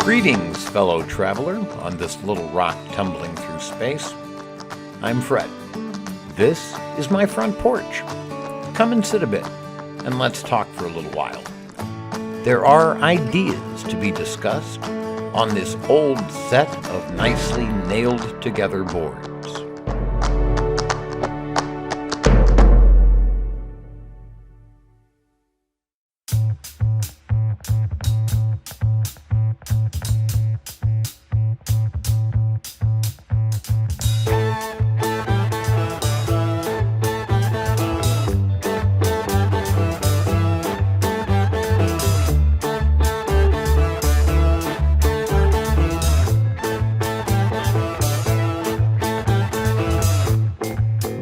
Greetings, fellow traveler, on this little rock tumbling through space. I'm Fred. This is my front porch. Come and sit a bit, and let's talk for a little while. There are ideas to be discussed on this old set of nicely nailed together boards.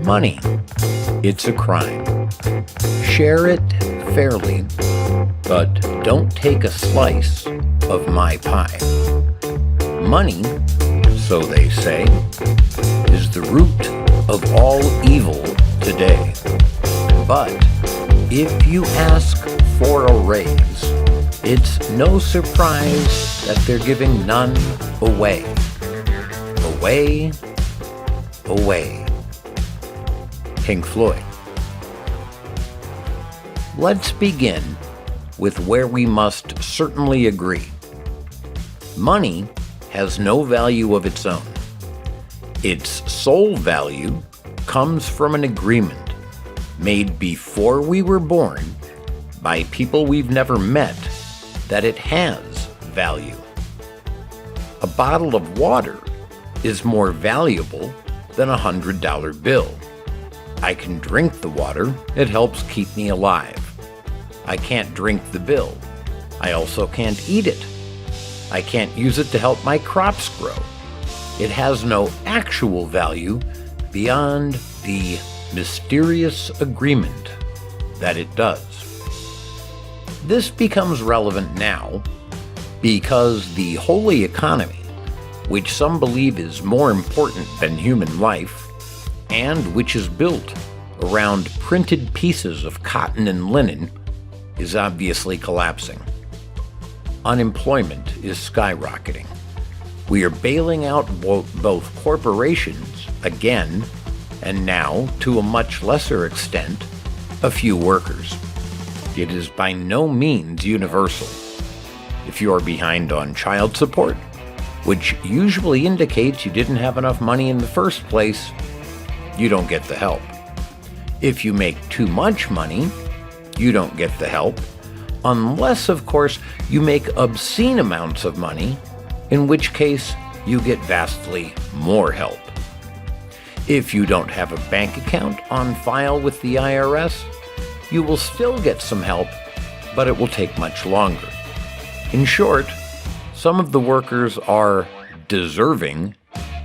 Money. It's a crime. Share it fairly, but don't take a slice of my pie. Money, so they say, is the root of all evil today. But if you ask for a raise, it's no surprise that they're giving none away. Away, away. Pink Floyd. Let's begin with where we must certainly agree. Money has no value of its own. Its sole value comes from an agreement made before we were born by people we've never met that it has value. A bottle of water is more valuable than a $100 bill. I can drink the water, it helps keep me alive. I can't drink the bill. I also can't eat it. I can't use it to help my crops grow. It has no actual value beyond the mysterious agreement that it does. This becomes relevant now because the holy economy, which some believe is more important than human life, and which is built around printed pieces of cotton and linen, is obviously collapsing. Unemployment is skyrocketing. We are bailing out both corporations again, and now, to a much lesser extent, a few workers. It is by no means universal. If you are behind on child support, which usually indicates you didn't have enough money in the first place, you don't get the help. If you make too much money, you don't get the help, unless, of course, you make obscene amounts of money, in which case you get vastly more help. If you don't have a bank account on file with the IRS, you will still get some help, but it will take much longer. In short, some of the workers are deserving,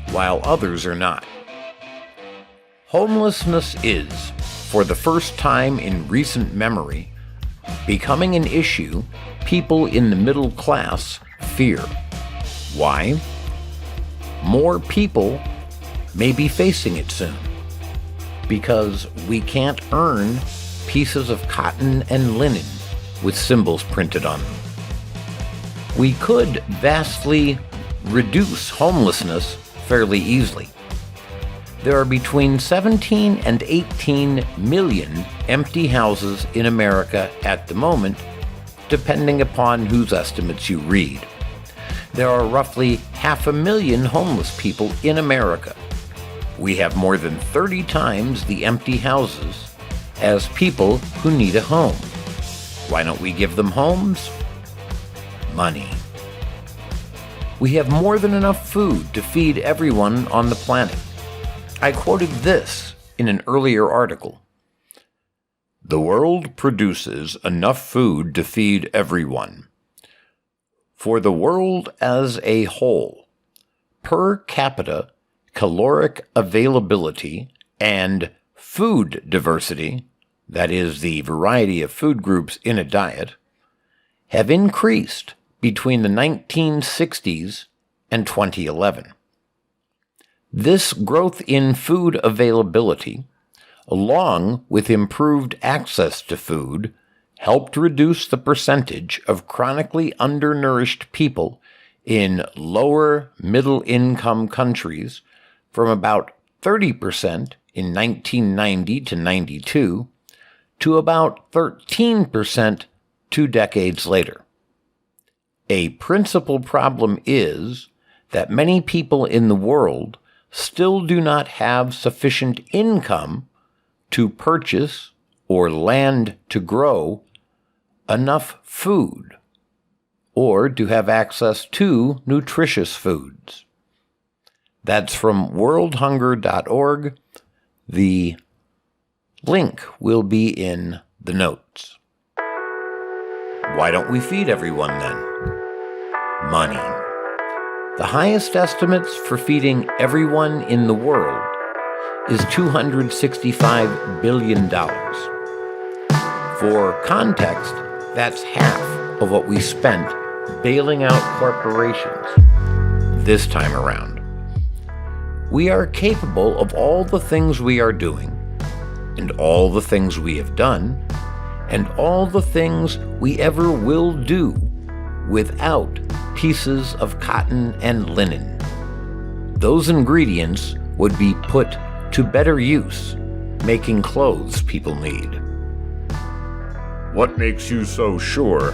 while others are not. Homelessness is, for the first time in recent memory, becoming an issue people in the middle class fear. Why? More people may be facing it soon, because we can't earn pieces of cotton and linen with symbols printed on them. We could vastly reduce homelessness fairly easily. There are between 17 and 18 million empty houses in America at the moment, depending upon whose estimates you read. There are roughly 500,000 homeless people in America. We have more than 30 times the empty houses as people who need a home. Why don't we give them homes? Money. We have more than enough food to feed everyone on the planet. I quoted this in an earlier article. The world produces enough food to feed everyone. For the world as a whole, per capita caloric availability and food diversity, that is, the variety of food groups in a diet, have increased between the 1960s and 2011. This growth in food availability, along with improved access to food, helped reduce the percentage of chronically undernourished people in lower middle income countries from about 30% in 1990 to 92 to about 13% 2 decades later. A principal problem is that many people in the world still do not have sufficient income to purchase or land to grow enough food or to have access to nutritious foods. That's from worldhunger.org. The link will be in the notes. Why don't we feed everyone then? Money. The highest estimates for feeding everyone in the world is $265 billion. For context, that's half of what we spent bailing out corporations this time around. We are capable of all the things we are doing, and all the things we have done, and all the things we ever will do without pieces of cotton and linen. Those ingredients would be put to better use, making clothes people need. What makes you so sure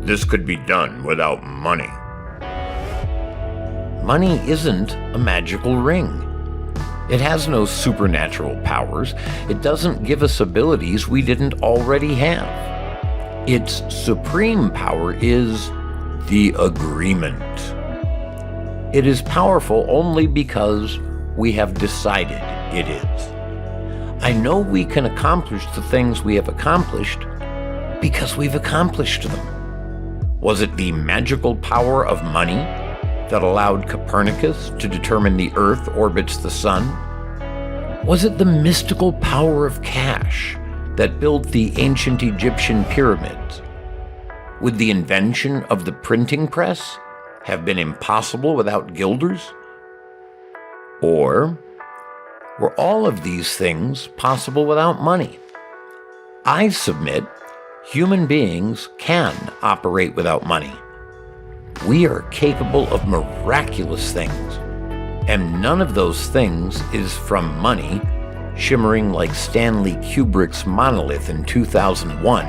this could be done without money? Money isn't a magical ring. It has no supernatural powers. It doesn't give us abilities we didn't already have. Its supreme power is the agreement. It is powerful only because we have decided it is. I know we can accomplish the things we have accomplished because we've accomplished them. Was it the magical power of money that allowed Copernicus to determine the Earth orbits the Sun? Was it the mystical power of cash that built the ancient Egyptian pyramids? Would the invention of the printing press have been impossible without guilders? Or were all of these things possible without money? I submit human beings can operate without money. We are capable of miraculous things, and none of those things is from money, shimmering like Stanley Kubrick's monolith in 2001,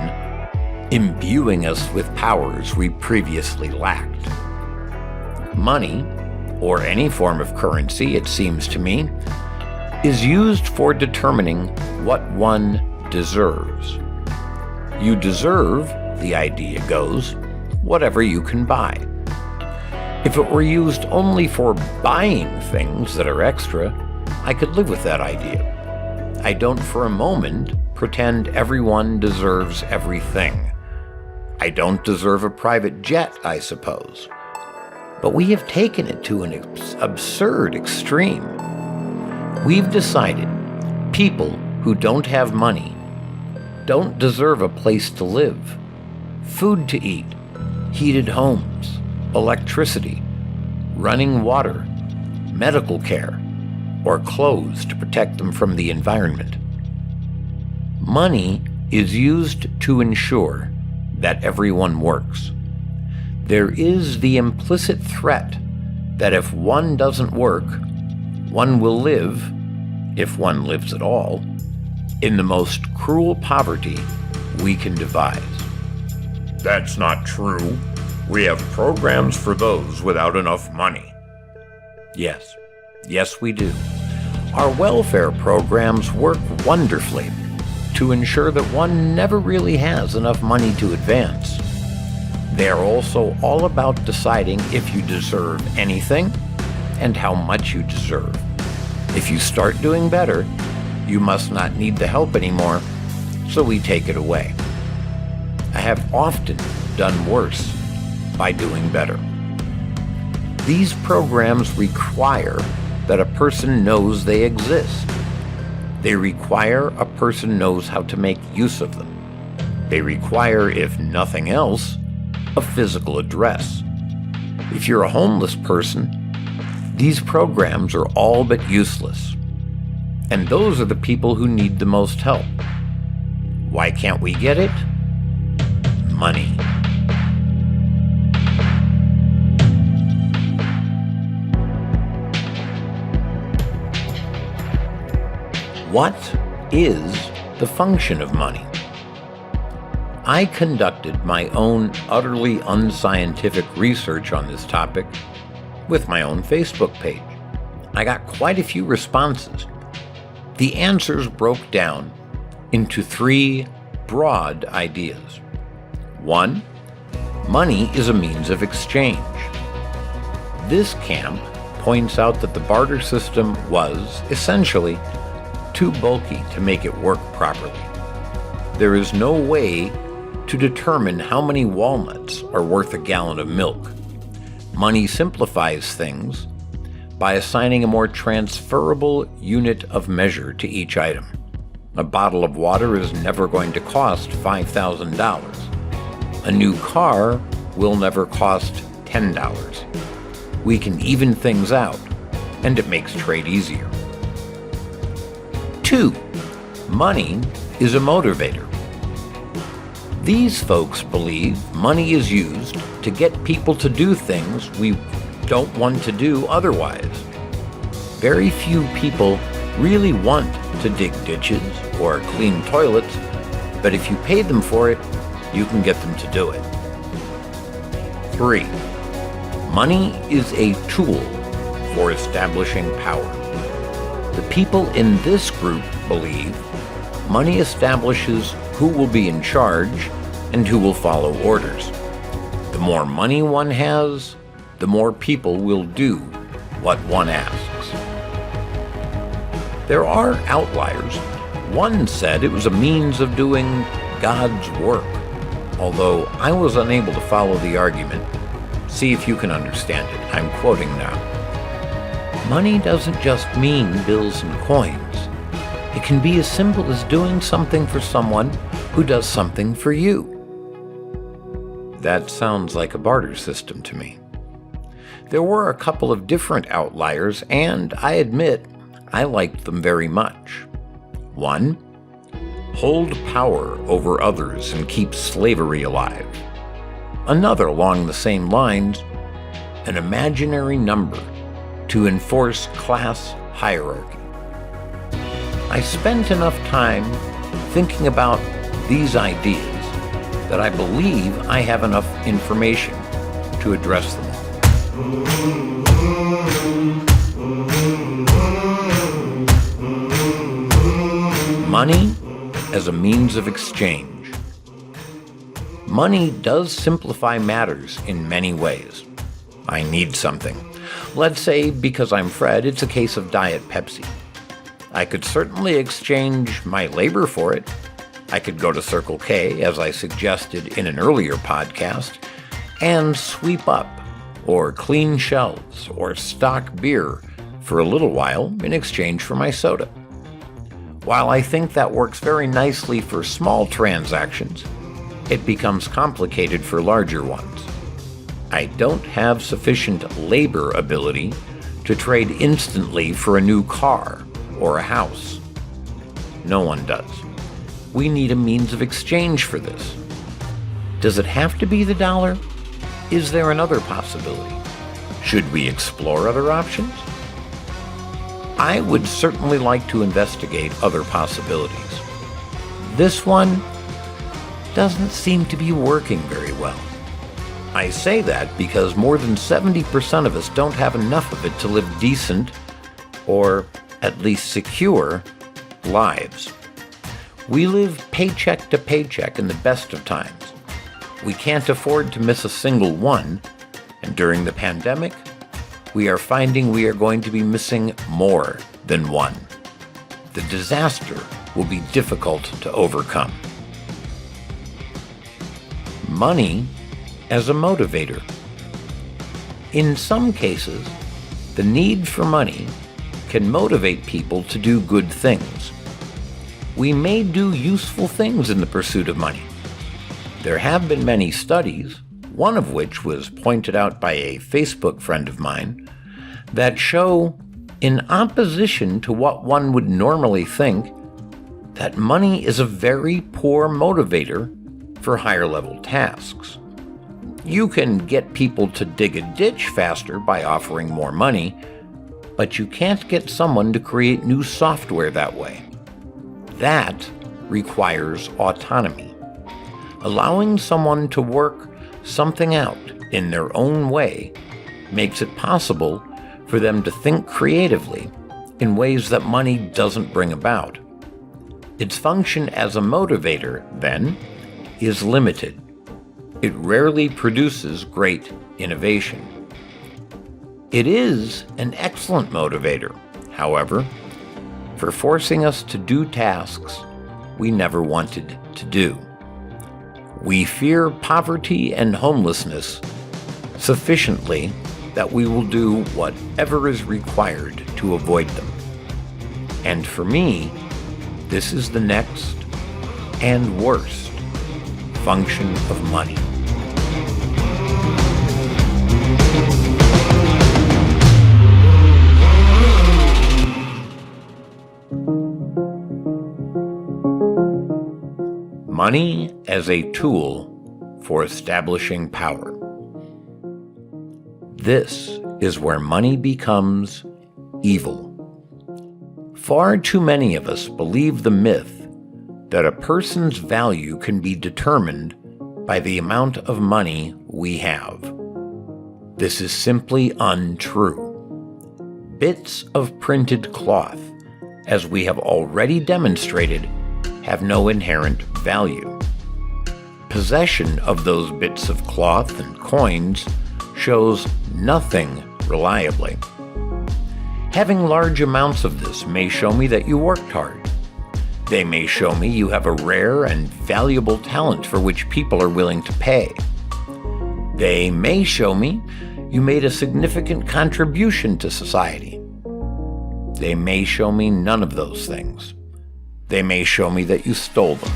imbuing us with powers we previously lacked. Money, or any form of currency, it seems to me, is used for determining what one deserves. You deserve, the idea goes, whatever you can buy. If it were used only for buying things that are extra, I could live with that idea. I don't for a moment pretend everyone deserves everything. I don't deserve a private jet, I suppose. But we have taken it to an absurd extreme. We've decided people who don't have money don't deserve a place to live, food to eat, heated homes, electricity, running water, medical care, or clothes to protect them from the environment. Money is used to ensure that everyone works. There is the implicit threat that if one doesn't work, one will live, if one lives at all, in the most cruel poverty we can devise. That's not true. We have programs for those without enough money. Yes, we do. Our welfare programs work wonderfully to ensure that one never really has enough money to advance. They are also all about deciding if you deserve anything and how much you deserve. If you start doing better, you must not need the help anymore, so we take it away. I have often done worse by doing better. These programs require that a person knows they exist. They require a person knows how to make use of them. They require, if nothing else, a physical address. If you're a homeless person, these programs are all but useless. And those are the people who need the most help. Why can't we get it? Money. What is the function of money? I conducted my own utterly unscientific research on this topic with my own Facebook page. I got quite a few responses. The answers broke down into 3 broad ideas. 1, money is a means of exchange. This camp points out that the barter system was, essentially, too bulky to make it work properly. There is no way to determine how many walnuts are worth a gallon of milk. Money simplifies things by assigning a more transferable unit of measure to each item. A bottle of water is never going to cost $5,000. A new car will never cost $10. We can even things out, and it makes trade easier. 2, money is a motivator. These folks believe money is used to get people to do things we don't want to do otherwise. Very few people really want to dig ditches or clean toilets, but if you pay them for it, you can get them to do it. 3, money is a tool for establishing power. The people in this group believe money establishes who will be in charge and who will follow orders. The more money one has, the more people will do what one asks. There are outliers. One said it was a means of doing God's work, although I was unable to follow the argument. See if you can understand it. I'm quoting now. Money doesn't just mean bills and coins. It can be as simple as doing something for someone who does something for you. That sounds like a barter system to me. There were a couple of different outliers, and I admit I liked them very much. 1, hold power over others and keep slavery alive. Another along the same lines, an imaginary number to enforce class hierarchy. I spent enough time thinking about these ideas that I believe I have enough information to address them all. Money as a means of exchange. Money does simplify matters in many ways. I need something. Let's say, because I'm Fred, it's a case of Diet Pepsi. I could certainly exchange my labor for it. I could go to Circle K, as I suggested in an earlier podcast, and sweep up, or clean shelves, or stock beer for a little while in exchange for my soda. While I think that works very nicely for small transactions, it becomes complicated for larger ones. I don't have sufficient labor ability to trade instantly for a new car or a house. No one does. We need a means of exchange for this. Does it have to be the dollar? Is there another possibility? Should we explore other options? I would certainly like to investigate other possibilities. This one doesn't seem to be working very well. I say that because more than 70% of us don't have enough of it to live decent, or at least secure, lives. We live paycheck to paycheck in the best of times. We can't afford to miss a single one, and during the pandemic, we are finding we are going to be missing more than one. The disaster will be difficult to overcome. Money as a motivator. In some cases, the need for money can motivate people to do good things. We may do useful things in the pursuit of money. There have been many studies, one of which was pointed out by a Facebook friend of mine, that show, in opposition to what one would normally think, that money is a very poor motivator for higher level tasks. You can get people to dig a ditch faster by offering more money, but you can't get someone to create new software that way. That requires autonomy. Allowing someone to work something out in their own way makes it possible for them to think creatively in ways that money doesn't bring about. Its function as a motivator, then, is limited. It rarely produces great innovation. It is an excellent motivator, however, for forcing us to do tasks we never wanted to do. We fear poverty and homelessness sufficiently that we will do whatever is required to avoid them. And for me, this is the next and worst function of money. Money as a tool for establishing power. This is where money becomes evil. Far too many of us believe the myth that a person's value can be determined by the amount of money we have. This is simply untrue. Bits of printed cloth, as we have already demonstrated, have no inherent value. Possession of those bits of cloth and coins shows nothing reliably. Having large amounts of this may show me that you worked hard. They may show me you have a rare and valuable talent for which people are willing to pay. They may show me you made a significant contribution to society. They may show me none of those things. They may show me that you stole them.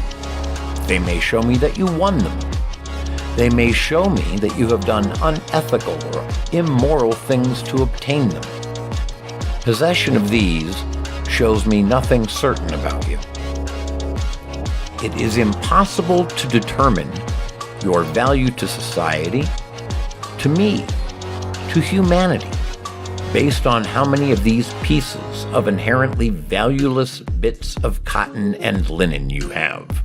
They may show me that you won them. They may show me that you have done unethical or immoral things to obtain them. Possession of these shows me nothing certain about you. It is impossible to determine your value to society, to me, to humanity, based on how many of these pieces of inherently valueless bits of cotton and linen you have.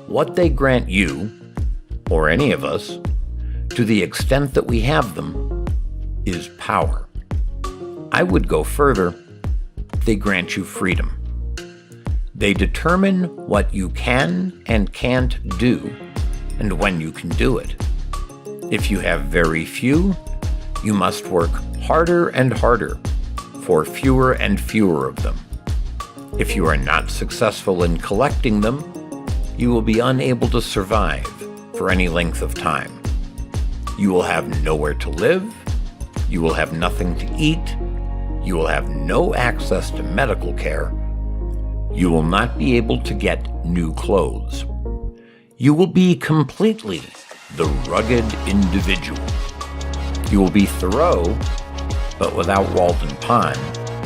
What they grant you, or any of us, to the extent that we have them, is power. I would go further. They grant you freedom. They determine what you can and can't do, and when you can do it. If you have very few, you must work harder and harder for fewer and fewer of them. If you are not successful in collecting them, you will be unable to survive for any length of time. You will have nowhere to live, you will have nothing to eat, you will have no access to medical care, you will not be able to get new clothes. You will be completely the rugged individual. You will be Thoreau, but without Walden Pond,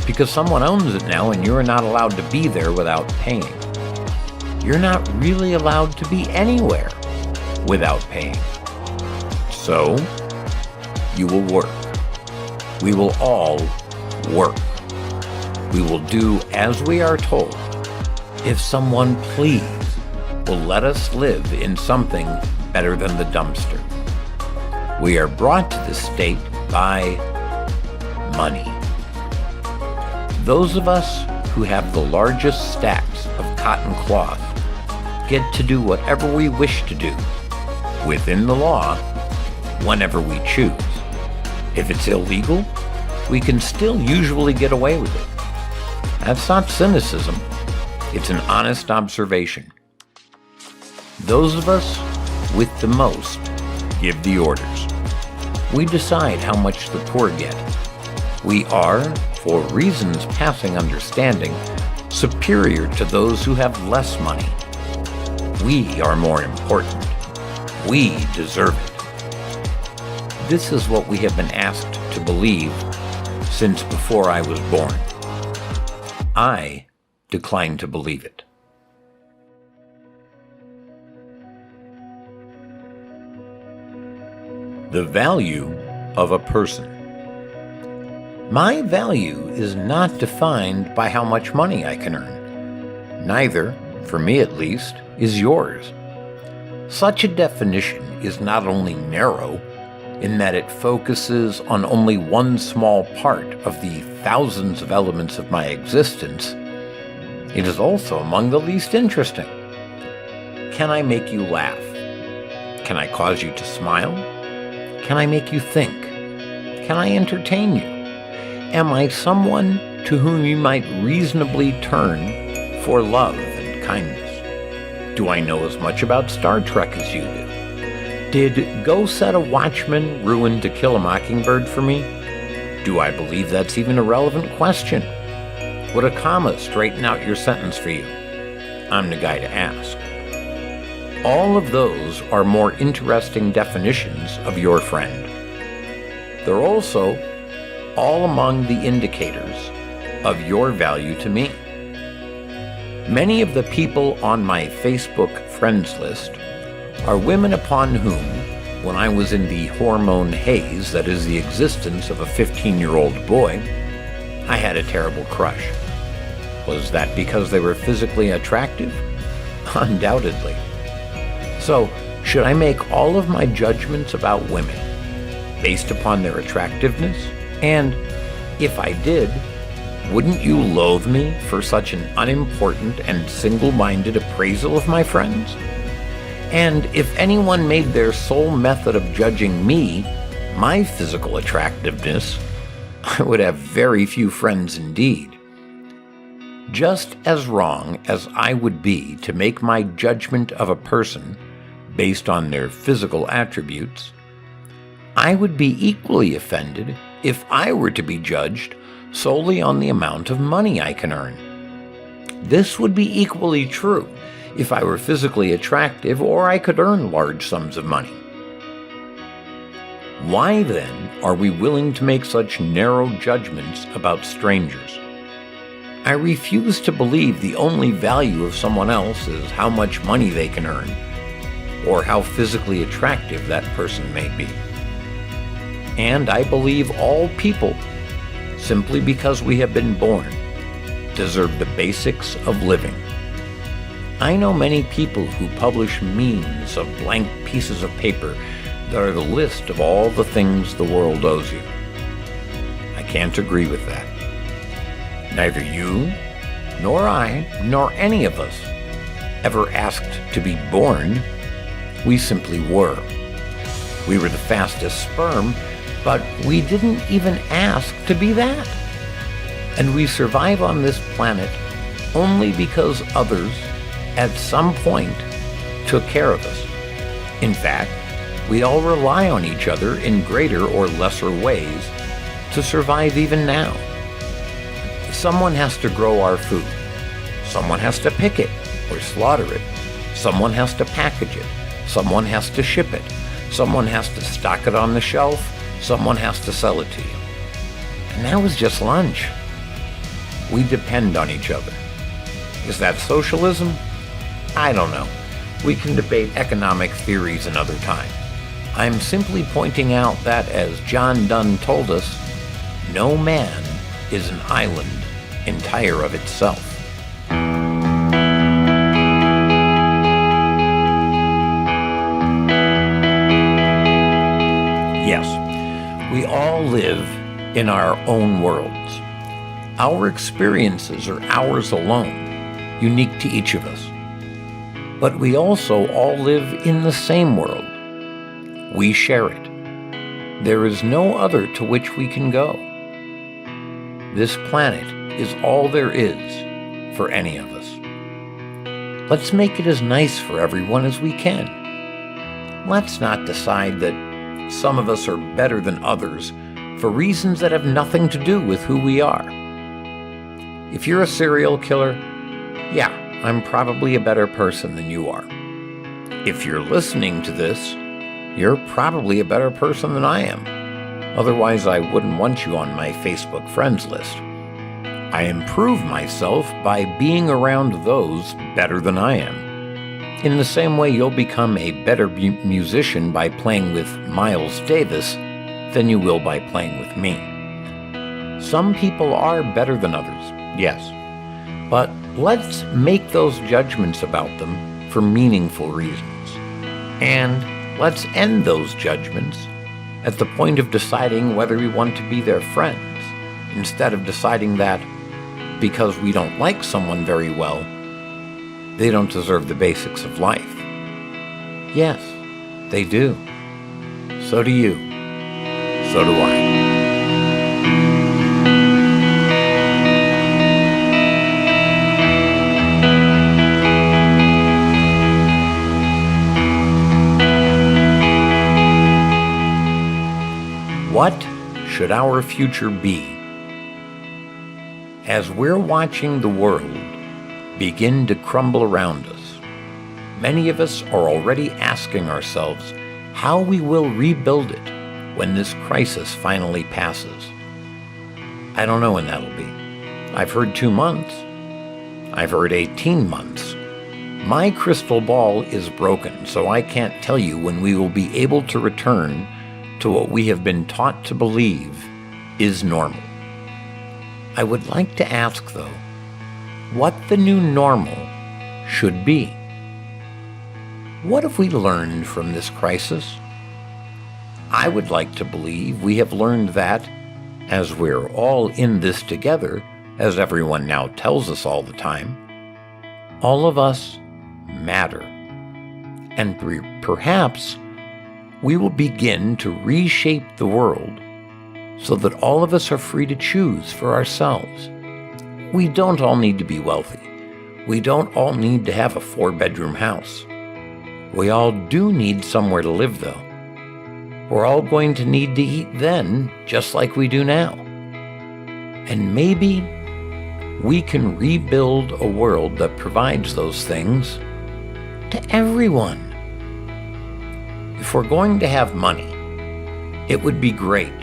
because someone owns it now and you're not allowed to be there without paying. You're not really allowed to be anywhere without paying. So, you will work. We will all work. We will do as we are told, if someone please will let us live in something better than the dumpster. We are brought to this state by money. Those of us who have the largest stacks of cotton cloth get to do whatever we wish to do, within the law, whenever we choose. If it's illegal, we can still usually get away with it. That's not cynicism. It's an honest observation. Those of us with the most give the orders. We decide how much the poor get. We are, for reasons passing understanding, superior to those who have less money. We are more important. We deserve it. This is what we have been asked to believe since before I was born. I decline to believe it. The value of a person. My value is not defined by how much money I can earn. Neither, for me at least, is yours. Such a definition is not only narrow, in that it focuses on only one small part of the thousands of elements of my existence, it is also among the least interesting. Can I make you laugh? Can I cause you to smile? Can I make you think? Can I entertain you? Am I someone to whom you might reasonably turn for love and kindness? Do I know as much about Star Trek as you do? Did Go Set a Watchman ruin To Kill a Mockingbird for me? Do I believe that's even a relevant question? Would a comma straighten out your sentence for you? I'm the guy to ask. All of those are more interesting definitions of your friend. They're also all among the indicators of your value to me. Many of the people on my Facebook friends list are women upon whom, when I was in the hormone haze that is the existence of a 15-year-old boy, I had a terrible crush. Was that because they were physically attractive? Undoubtedly. So, should I make all of my judgments about women based upon their attractiveness? And if I did, wouldn't you loathe me for such an unimportant and single-minded appraisal of my friends? And if anyone made their sole method of judging me my physical attractiveness, I would have very few friends indeed. Just as wrong as I would be to make my judgment of a person based on their physical attributes, I would be equally offended if I were to be judged solely on the amount of money I can earn. This would be equally true if I were physically attractive or I could earn large sums of money. Why then are we willing to make such narrow judgments about strangers? I refuse to believe the only value of someone else is how much money they can earn, or how physically attractive that person may be. And I believe all people, simply because we have been born, deserve the basics of living. I know many people who publish memes of blank pieces of paper that are the list of all the things the world owes you. I can't agree with that. Neither you, nor I, nor any of us ever asked to be born. We simply were. We were the fastest sperm, but we didn't even ask to be that. And we survive on this planet only because others, at some point, took care of us. In fact, we all rely on each other in greater or lesser ways to survive even now. Someone has to grow our food. Someone has to pick it or slaughter it. Someone has to package it. Someone has to ship it. Someone has to stock it on the shelf. Someone has to sell it to you. And that was just lunch. We depend on each other. Is that socialism? I don't know. We can debate economic theories another time. I'm simply pointing out that, as John Donne told us, no man is an island entire of itself. Yes, we all live in our own worlds. Our experiences are ours alone, unique to each of us. But we also all live in the same world. We share it. There is no other to which we can go. This planet is all there is for any of us. Let's make it as nice for everyone as we can. Let's not decide that some of us are better than others for reasons that have nothing to do with who we are. If you're a serial killer, yeah, I'm probably a better person than you are. If you're listening to this, you're probably a better person than I am. Otherwise, I wouldn't want you on my Facebook friends list. I improve myself by being around those better than I am. In the same way, you'll become a better musician by playing with Miles Davis than you will by playing with me. Some people are better than others, yes, but let's make those judgments about them for meaningful reasons. And let's end those judgments at the point of deciding whether we want to be their friends, instead of deciding that because we don't like someone very well, they don't deserve the basics of life. Yes, they do. So do you. So do I. What should our future be? As we're watching the world begin to crumble around us, many of us are already asking ourselves how we will rebuild it when this crisis finally passes. I don't know when that'll be. I've heard 2 months. I've heard 18 months. My crystal ball is broken, so I can't tell you when we will be able to return to what we have been taught to believe is normal. I would like to ask, though, what the new normal should be. What have we learned from this crisis? I would like to believe we have learned that, as we're all in this together, as everyone now tells us all the time, all of us matter. And perhaps we will begin to reshape the world so that all of us are free to choose for ourselves. We don't all need to be wealthy. We don't all need to have a 4-bedroom house. We all do need somewhere to live, though. We're all going to need to eat then, just like we do now. And maybe we can rebuild a world that provides those things to everyone. If we're going to have money, it would be great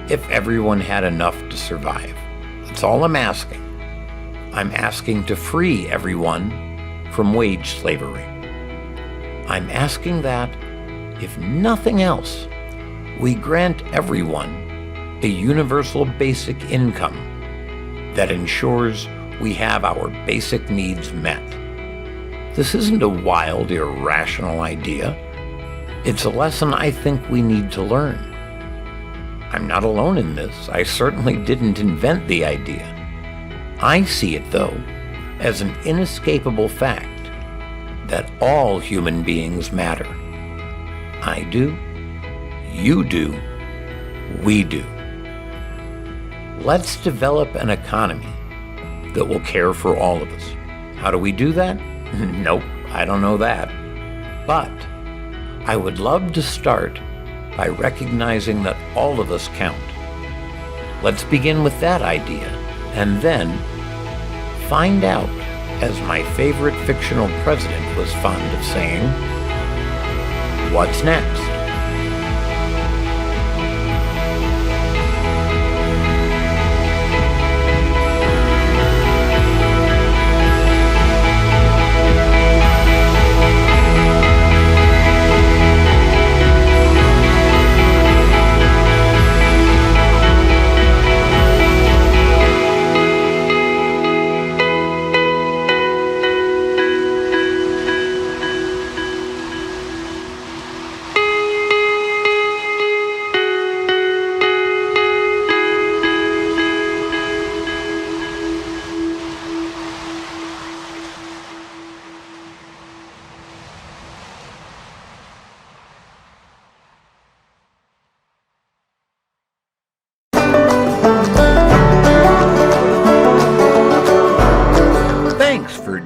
if everyone had enough to survive. That's all I'm asking. I'm asking to free everyone from wage slavery. I'm asking that, if nothing else, we grant everyone a universal basic income that ensures we have our basic needs met. This isn't a wild, irrational idea. It's a lesson I think we need to learn. I'm not alone in this. I certainly didn't invent the idea. I see it, though, as an inescapable fact that all human beings matter. I do, you do, we do. Let's develop an economy that will care for all of us. How do we do that? Nope, I don't know that. But I would love to start by recognizing that all of us count. Let's begin with that idea, and then find out, as my favorite fictional president was fond of saying, what's next?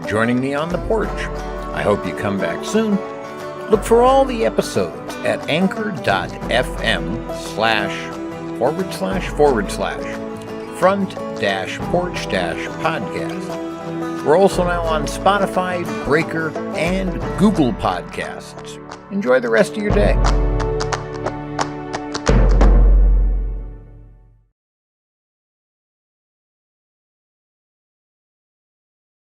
Joining me on the porch. I hope you come back soon. Look for all the episodes at anchor.fm/front-porch-podcast. We're also now on Spotify, Breaker, and Google Podcasts. Enjoy the rest of your day.